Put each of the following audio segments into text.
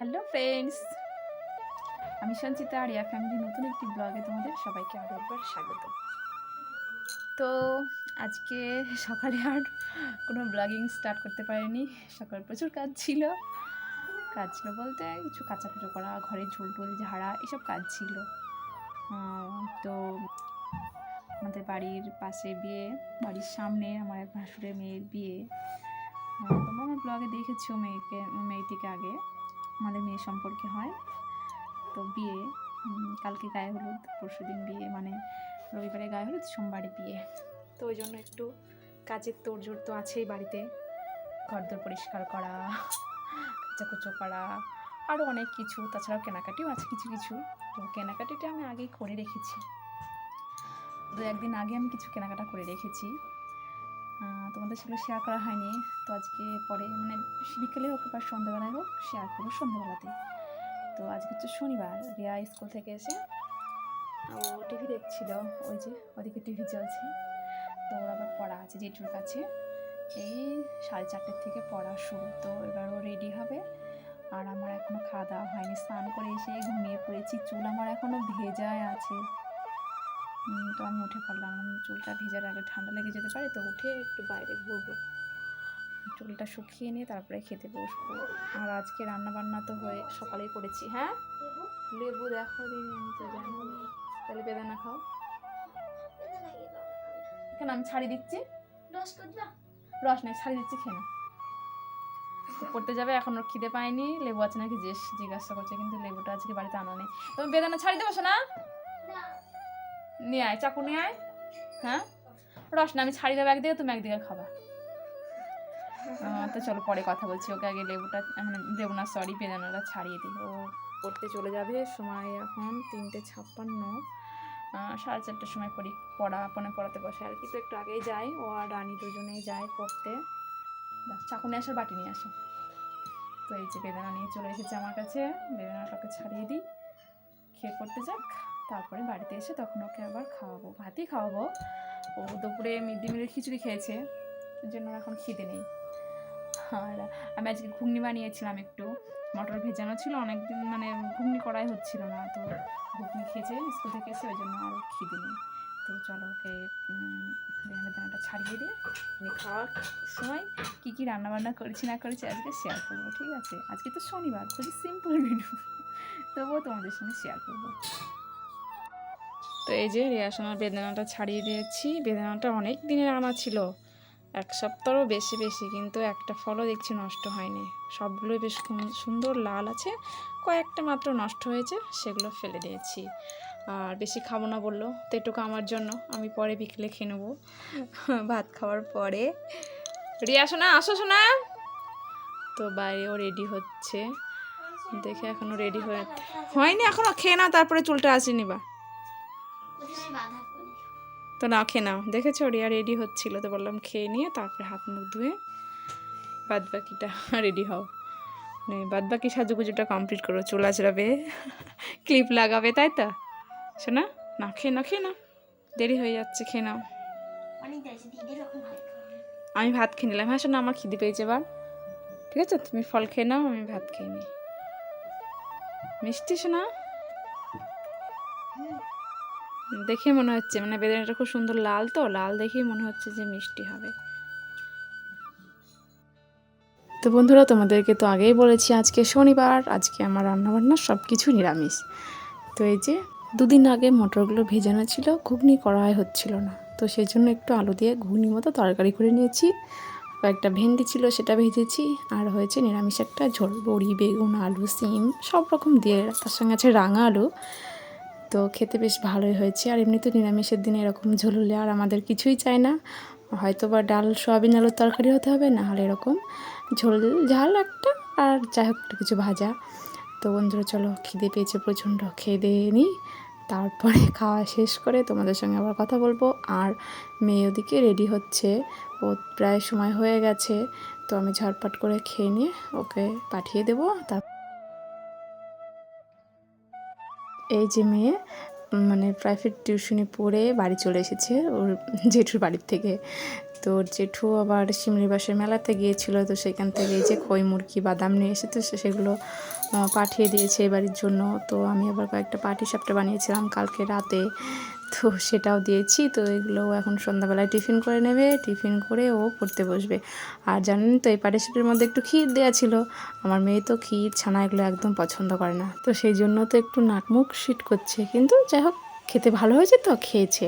Hello friends, আমি Sanchita area family নতুন একটি ব্লগে তোমাদের সবাইকে আরও একবার স্বাগত। তো আজকে সকালে আর কোনো ব্লগিং স্টার্ট করতে পারিনি। সকালে প্রচুর কাজ ছিল বলতে কিছু কাচাকুচো করা, ঘরের ঝোল টোল ঝাড়া, এসব কাজ ছিল। তো আমাদের বাড়ির পাশে বিয়ে, বাড়ির সামনে আমার এক ভাসুরের মেয়ের বিয়ে। তোমরা আমার ব্লগে দেখেছো মেয়েটিকে আগে, আমাদের মেয়ে সম্পর্কে হয়। তো বিয়ে কালকে গায়ে হলুদ, পরশু দিন বিয়ে, মানে রবিবারে গায়ে হলুদ, সোমবারে বিয়ে। তো ওই জন্য একটু কাজের তোড়জোড় তো আছেই বাড়িতে। ঘরদোর পরিষ্কার করা, কাচাকুচো করা, আরও অনেক কিছু, তাছাড়াও কেনাকাটিও আছে কিছু কিছু। তো কেনাকাটিটা আমি আগেই করে রেখেছি, তো একদিন আগে আমি কিছু কেনাকাটা করে রেখেছি, তোমাদের সেগুলো শেয়ার করা হয়নি। তো আজকে পরে, মানে বিকেলে হোক বা সন্ধ্যাবেলায় হোক, শেয়ার করবো সন্ধ্যাবেলাতে। তো আজকে হচ্ছে শনিবার, রিয়া স্কুল থেকে এসে ও টিভি দেখছিল, ওই যে ওদিকে টিভি চলছে। তো ওর আবার পড়া আছে জেঠুর কাছে, এই 4:30 থেকে পড়া শুরু। তো এবার ও রেডি হবে, আর আমার এখনও খাওয়া দাওয়া হয়নি। স্নান করে এসে ঘুমিয়ে পড়েছি, চুল আমার এখনও ভেজায় আছে। তো আমি উঠে পড়লাম, চুলটা ভেজার আগে ঠান্ডা লেগে যেতে পারে, তো উঠে একটু বাইরে ঘুরবো, চুলটা শুকিয়ে নিয়ে তারপরে খেতে বসবো। আর আজকে রান্না বান্না তো হয়ে সকালেই করেছি। হ্যাঁ, লেবু দেখো দিন, আমি তো জানি। তাহলে বেদানা খাও কেন, আমি ছাড়ি দিচ্ছি, রস নেই, ছাড়ি দিচ্ছি, খেয়ে না। তো পড়তে যাবে, এখন ওর খিদে পায়নি, লেবু আছে নাকি জিজ্ঞাসা করছে, কিন্তু লেবুটা আজকে বাড়িতে আনা নেই। তুমি বেদানা ছাড়ি দেবো না, নিয়ে আয়, চাকু নিয়ে আয়। হ্যাঁ, রস না, আমি ছাড়ি দেবো একদিকে, তুমি একদিকে খাবা। তো চলো পরে কথা বলছি, ওকে আগে লেবুটা, মানে লেবু না সরি, বেদানাটা ছাড়িয়ে দিই। ও পড়তে চলে যাবে, সময় এখন 3:56, 4:30টার সময় পড়াতে বসে আর কি। তো একটু আগেই যায়, ও আর রানী দুজনেই যায় পড়তে। চাকু নিয়ে আসার, বাটি নিয়ে আসো। তো এই যে বেদানা নিয়ে চলে এসেছে আমার কাছে, বেদানাটাকে ছাড়িয়ে দিই, খেয়ে পড়তে যাক। তারপরে বাড়িতে এসে তখন ওকে আবার খাওয়াবো, ভাতই খাওয়াবো। ও দুপুরে মিড ডে মিলের খিচুড়ি খেয়েছে, এর জন্য এখন খিদে নেই। আর আমি আজকে ঘুগনি বানিয়েছিলাম, একটু মটর ভেজানো ছিল অনেকদিন, মানে ঘুগনি করাই হচ্ছিল না, তো ঘুগনি খেয়েছে স্কুল থেকে এসে, ওই জন্য আরও খিদে নেই। তো চলো ওকে বেদানাটা ছাড়িয়ে দিয়ে আমি খাওয়ার সময় কী কী রান্নাবান্না করেছি না করেছি আজকে শেয়ার করবো, ঠিক আছে? আজকে তো শনিবার, খুবই সিম্পল ভিডিও, তবুও তোমাদের সঙ্গে শেয়ার করবো। তো এই যে রিয়াসোনার বেদানাটা ছাড়িয়ে দিয়েছি। বেদানাটা অনেক দিনের আনা ছিল, 1 সপ্তাহও বেশি, কিন্তু একটা ফলও দেখছি নষ্ট হয়নি। সবগুলোই বেশ সুন্দর লাল আছে, কয়েকটা মাত্র নষ্ট হয়েছে, সেগুলো ফেলে দিয়েছি। আর বেশি খাবো না বললো, তো এটুকু আমার জন্য, আমি পরে বিকেলে খেয়ে নেবো ভাত খাওয়ার পরে। রিয়া সোনা, আসো সোনা। তো বাইরেও রেডি হচ্ছে, দেখে এখনো রেডি হয়নি, এখনো খেয়ে নাও, তারপরে চুলটা আসেনি বা। তো না, খেয়ে নাও, দেখেছো রিয়া রেডি হচ্ছিল, তো বললাম খেয়ে নিয়ে তারপরে হাত মুখ ধুয়ে বাদবাকিটা রেডি হও, মানে বাদবাকি সাজুগুজুটা কমপ্লিট করো, চুল আঁচড়াবে, ক্লিপ লাগাবে, তাই তো শোনা? না, খেয়ে নাও, দেরি হয়ে যাচ্ছে, খেয়ে নাও। আমি ভাত খেয়ে নিলাম। হ্যাঁ শোনা, আমার খিদে পেয়েছে এবার, ঠিক আছে? তুমি ফল খেয়ে নাও, আমি ভাত খেয়ে নিই। মিষ্টি শোনা, দেখে মনে হচ্ছে, মানে বেদানাটা খুব সুন্দর লাল, তো লাল দেখেই মনে হচ্ছে যে মিষ্টি হবে। তো বন্ধুরা, তোমাদেরকে তো আগেই বলেছি আজকে শনিবার, আজকে আমার রান্নাবান্না সব কিছু নিরামিষ। তো এই যে 2 দিন আগে মটরগুলো ভেজানো ছিল, ঘুগনি করাই হচ্ছিল না, তো সেই জন্য একটু আলু দিয়ে ঘুগনির মতো তরকারি করে নিয়েছি। কয়েকটা ভেন্ডি ছিল, সেটা ভেজেছি। আর হয়েছে নিরামিষ একটা ঝোল, বড়ি, বেগুন, আলু, সিম সব রকম দিয়ে, তার সঙ্গে আছে রাঙা আলু। তো খেতে বেশ ভালোই হয়েছে। আর এমনি তো নিরামিষের দিনে এরকম ঝোল হলে আর আমাদের কিছুই চাই না, হয়তো বা ডাল, সয়াবিন আলুর তরকারি হতে হবে, না হলে এরকম ঝোল ঝাল একটা, আর যাই হোক একটু কিছু ভাজা। তো বন্ধুরা চলো, খিদে পেয়েছে প্রচণ্ড, খেয়ে দিয়ে নিই, তারপরে খাওয়া শেষ করে তোমাদের সঙ্গে আবার কথা বলবো। আর মেয়ে ওদিকে রেডি হচ্ছে, ও প্রায় সময় হয়ে গেছে, তো আমি ঝটপট করে খেয়ে নিয়ে ওকে পাঠিয়ে দেবো। এই যে মেয়ে, মানে প্রাইভেট টিউশনি পড়ে বাড়ি চলে এসেছে ওর জেঠুর বাড়ির থেকে। তো ওর জেঠু আবার শিমলির বাসের মেলাতে গিয়েছিল, তো সেখান থেকে এই যে খই মুরগি বাদাম নিয়ে এসে তো সেগুলো পাঠিয়ে দিয়েছে এই বাড়ির জন্য। তো আমি আবার কয়েকটা পাটিসাপটা বানিয়েছিলাম কালকে রাতে, তো সেটাও দিয়েছি। তো এগুলো এখন সন্ধ্যাবেলায় টিফিন করে নেবে, টিফিন করে ও পড়তে বসবে। আর জানেন তো এই পাটিসাপটার মধ্যে একটু ক্ষীর দেওয়া ছিল, আমার মেয়ে তো ক্ষীর ছানা এগুলো একদম পছন্দ করে না, তো সেই জন্য তো একটু নাক মুখ শিট করছে, কিন্তু যাই হোক খেতে ভালো হয়েছে তো খেয়েছে।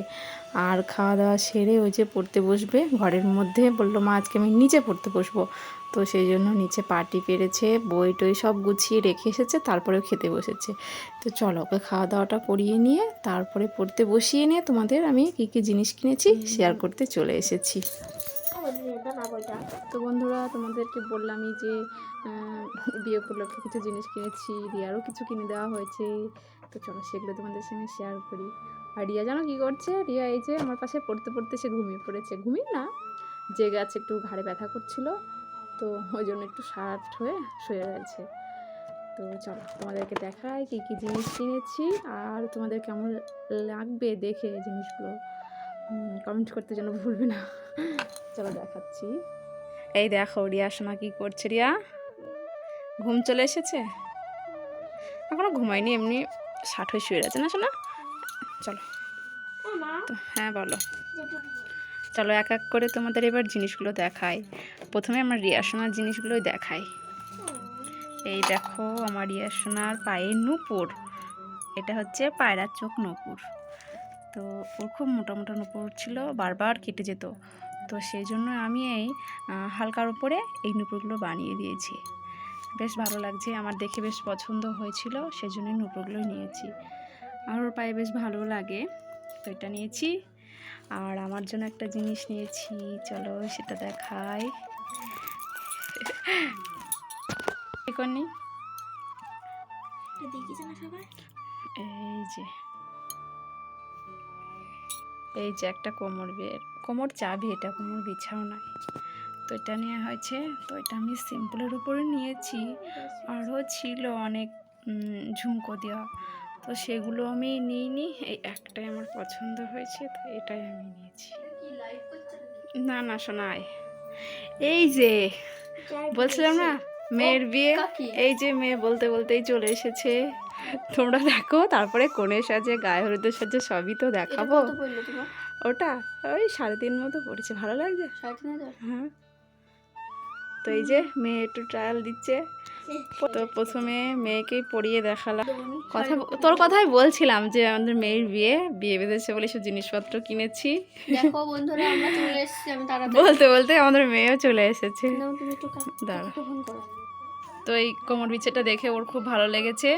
আর খাওয়া দাওয়া সেরে ওই যে পড়তে বসবে ঘরের মধ্যে, বললো মা আজকে আমি নিচে পড়তে বসবো, তো সেই জন্য নিচে পাটি পেরেছে, বই টই সব গুছিয়ে রেখে এসেছে, তারপরেও খেতে বসেছে। তো চলো ওকে খাওয়া দাওয়াটা করিয়ে নিয়ে তারপরে পড়তে বসিয়ে নিয়ে তোমাদের আমি কী কী জিনিস কিনেছি শেয়ার করতে চলে এসেছি। তো বন্ধুরা তোমাদেরকে বললামই যে বিয়ে উপলক্ষে কিছু জিনিস কিনেছি, রিয়ারও কিছু কিনে দেওয়া হয়েছে, তো চলো সেগুলো তোমাদের সঙ্গে শেয়ার করি। আর রিয়া জানো কী করছে? রিয়া এই যে আমার পাশে পড়তে পড়তে সে ঘুমিয়ে পড়েছে, ঘুমিয়ে না জেগে আছে, একটু ঘাড়ে ব্যথা করছিল, তো ওই জন্য একটু শার্ট হয়ে শুয়ে রয়েছে। তো চলো তোমাদেরকে দেখাই কী কী জিনিস কিনেছি, আর তোমাদের কেমন লাগবে দেখে জিনিসগুলো কমেন্ট করতে যেন ভুলবে না। চলো দেখাচ্ছি। এই দেখো রিয়া সোনা কী করছে। রিয়া ঘুম চলে এসেছে? এখনো ঘুমায়নি, এমনি ষাট হয়ে শুয়ে আছে না সোনা? চলো তো হ্যাঁ বলো। চলো এক এক করে তোমাদের এবার জিনিসগুলো দেখাই। প্রথমে আমার রিয়া সোনার জিনিসগুলোই দেখাই। এই দেখো আমার রিয়া সোনার পায়ের নূপুর, এটা হচ্ছে পায়রার চোখ নূপুর। তো ওর খুব মোটা মোটা নূপুর ছিল, বারবার কেটে যেত, তো সেই জন্য আমি এই হালকার উপরে এই নূপুরগুলো বানিয়ে দিয়েছি। বেশ ভালো লাগছে, আমার দেখে বেশ পছন্দ হয়েছিল, সেই জন্যই নূপুরগুলোই নিয়েছি। আর ওর পায়ে বেশ ভালো লাগে, তো এটা নিয়েছি। আর আমার জন্য একটা জিনিস নিয়েছি, চলো সেটা দেখাই। এই যে একটা কোমর চাবি, এটা কোমর বিছাও নাই, তো এটা নেওয়া হয়েছে। তো এটা আমি সিম্পলের উপরে নিয়েছি, আরও ছিল অনেক ঝুমকো দেওয়া, তো সেগুলো আমি নিইনি, এই একটাই আমার পছন্দ হয়েছে, তো এটাই আমি নিয়েছি। না না শোনায়, এই যে বলছিলাম না মেয়ের বিয়ে, এই যে মেয়ে বলতে বলতেই চলে এসেছে, তোমরা দেখো। তারপরে কোণে সাজে গায়ে হলুদের সাজে সবই তো দেখাবো। ওটা ওই 3.5 মতো পড়েছে, ভালো লাগছে। হ্যাঁ, তো এই যে মেয়ে একটু ট্রায়াল দিচ্ছে, তো প্রথমে মেয়েকেই পরিয়ে দেখালাম। তোর কথাই বলছিলাম যে আমাদের মেয়ের বিয়ে বেঁধেছে বলে সব জিনিসপত্র কিনেছি। দেখো বন্ধুরা আমরা চলে এসেছি, আমি বলতে বলতে আমাদের মেয়েও চলে এসেছে। দাঁড়া, তো এই কোমর বিছেটা দেখে ওর খুব ভালো লেগেছে,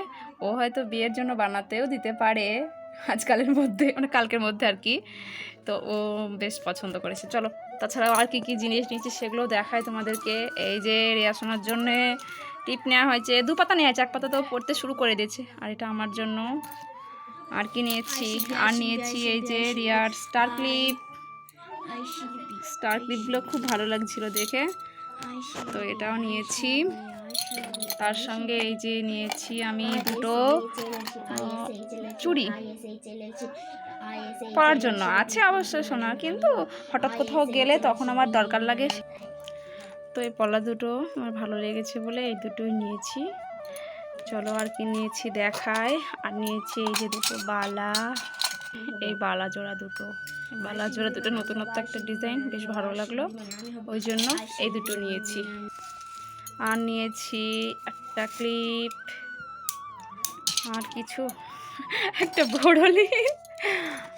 ও হয়তো বিয়ের জন্য বানাতেও দিতে পারে আজকালের মধ্যে, মানে কালকের মধ্যে আর কি, তো ও বেশ পছন্দ করেছে। চলো তাছাড়াও আর কি কি জিনিস নিয়েছি সেগুলো দেখায় তোমাদেরকে। এই যে রিয়া সোনার জন্যে টিপ নেওয়া হয়েছে, 2 পাতা নেওয়া হয়েছে, 1 পাতা তো পড়তে শুরু করে দিয়েছে, আর এটা আমার জন্য। আর কি নিয়েছি, আর নিয়েছি এই যে রিয়ার স্টার ক্লিপগুলো খুব ভালো লাগছিল দেখে, তো এটাও নিয়েছি। তার সঙ্গে এই যে নিয়েছি আমি দুটো চুড়ি পরার জন্য, আছে অবশ্য সোনার, কিন্তু হঠাৎ কোথাও গেলে তখন আমার দরকার লাগে, তো এই পলা দুটো আমার ভালো লেগেছে বলে এই দুটোই নিয়েছি। চলো আর কি নিয়েছি দেখায়। আর নিয়েছি এই যে দুটো বালা, এই বালা জোড়া দুটো নতুনত্ব একটা ডিজাইন, বেশ ভালো লাগলো, ওই জন্য এই দুটো নিয়েছি। আর নিয়েছি একটা ক্লিপ, আর কিছু একটা বড়লি,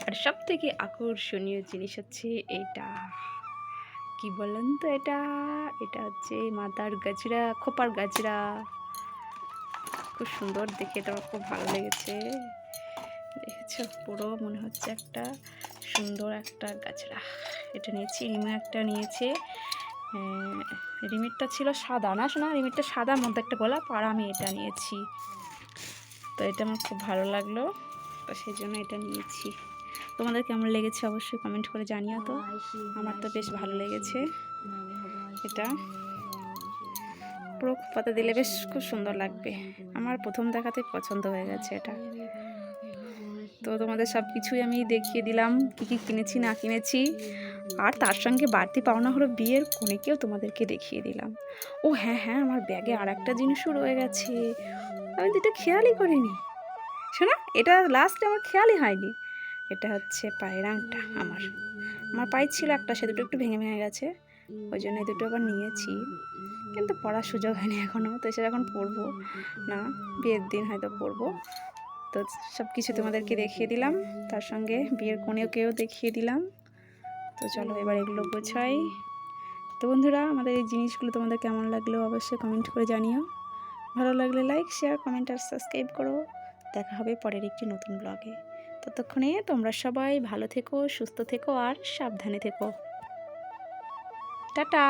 আর সব থেকে আকর্ষণীয় জিনিস হচ্ছে এটা, কি বলেন তো, এটা হচ্ছে মাথার গাজরা, খোপার গাজরা, খুব সুন্দর দেখে, এটা আমার খুব ভালো লেগেছে। দেখেছো, পুরো মনে হচ্ছে একটা সুন্দর একটা গাজরা। এটা নিয়েছি। রিমা একটা নিয়েছে, রিমিটটা ছিল সাদা, না শোনা, রিমিটটা সাদার মধ্যে একটা গোলাপ, আর আমি এটা নিয়েছি, তো এটা আমার খুব ভালো লাগলো, তো সেই জন্য এটা নিয়েছি। তোমাদের কেমন লেগেছে অবশ্যই কমেন্ট করে জানিও তো, আমার তো বেশ ভালো লেগেছে। এটা পুরো পাতা দিলে বেশ খুব সুন্দর লাগবে, আমার প্রথম দেখাতে পছন্দ হয়ে গেছে এটা। তো তোমাদের সব কিছুই আমি দেখিয়ে দিলাম, কী কী কিনেছি না কিনেছি। আর তার সঙ্গে বাড়তি পাওনা হলো বিয়ের কনেকেও তোমাদেরকে দেখিয়ে দিলাম। ও হ্যাঁ হ্যাঁ, আমার ব্যাগে আর একটা জিনিসও রয়ে গেছে, আমি তো এটা খেয়ালই করিনি। শোনা, এটা লাস্টে আমার খেয়ালই হয়নি। এটা হচ্ছে পায়ের আংটা। আমার পায়ে ছিল একটা, সে দুটো একটু ভেঙে ভেঙে গেছে, ওই জন্য এই দুটো আবার নিয়েছি, কিন্তু পরার সুযোগ হয়নি এখনও, তো এসে এখন পরবো না, বিয়ের দিন হয়তো পরবো। তো সব কিছু তোমাদেরকে দেখিয়ে দিলাম, তার সঙ্গে বিয়ের কনেকেও দেখিয়ে দিলাম। তো চলো এবার এগুলো গোছাই। তো বন্ধুরা, আমাদের এই জিনিসগুলো তোমাদের কেমন লাগলো অবশ্যই কমেন্ট করে জানিও। ভালো লাগলে লাইক, শেয়ার, কমেন্ট আর সাবস্ক্রাইব করো। দেখা হবে পরের একটি নতুন ব্লগে। ততক্ষণে তোমরা সবাই ভালো থেকো, সুস্থ থেকো আর সাবধানে থেকো। টাটা।